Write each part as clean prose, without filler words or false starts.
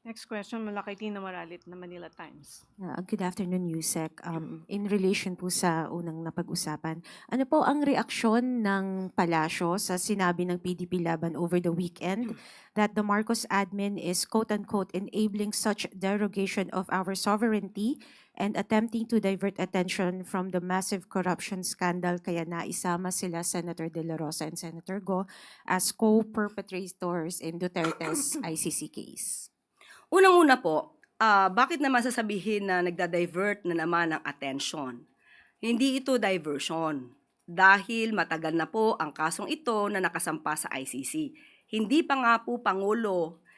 Next question, Malaki Tina Maralit na Manila Times. Good afternoon, Yusek. In relation po sa unang napag-usapan, ano po ang reaksyon ng palasyo sa sinabi ng PDP Laban over the weekend that the Marcos admin is quote-unquote enabling such derogation of our sovereignty and attempting to divert attention from the massive corruption scandal, kaya naisama sila Senator De La Rosa and Senator Go as co-perpetrators in Duterte's ICC case? Unang-una po, bakit naman sasabihin na nagda-divert na naman ang attention? Hindi ito diversion dahil matagal na po ang kasong ito na nakasampa sa ICC. Hindi pa nga po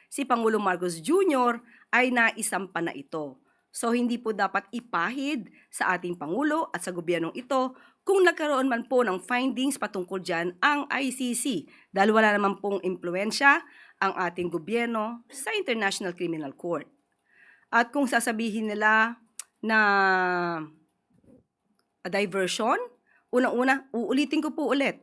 si Pangulong Marcos Jr. ay naisampa na ito. So hindi po dapat ipahid sa ating Pangulo at sa gobyernong ito kung nagkaroon man po ng findings patungkol dyan ang ICC dahil wala naman pong impluensya ang ating gobyerno sa International Criminal Court. At kung sasabihin nila na diversion, unang-una, uulitin ko po ulit,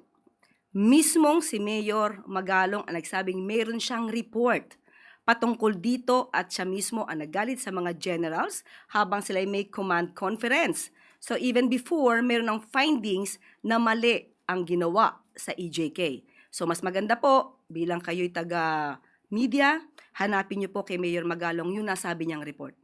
mismong si Mayor Magalong ang nagsabing mayroon siyang report patungkol dito at siya mismo ang nagalit sa mga generals habang sila may command conference. So even before, mayroon ng findings na mali ang ginawa sa EJK. So mas maganda po, bilang kayo'y taga-media, hanapin niyo po kay Mayor Magalong yung nasabi niyang report.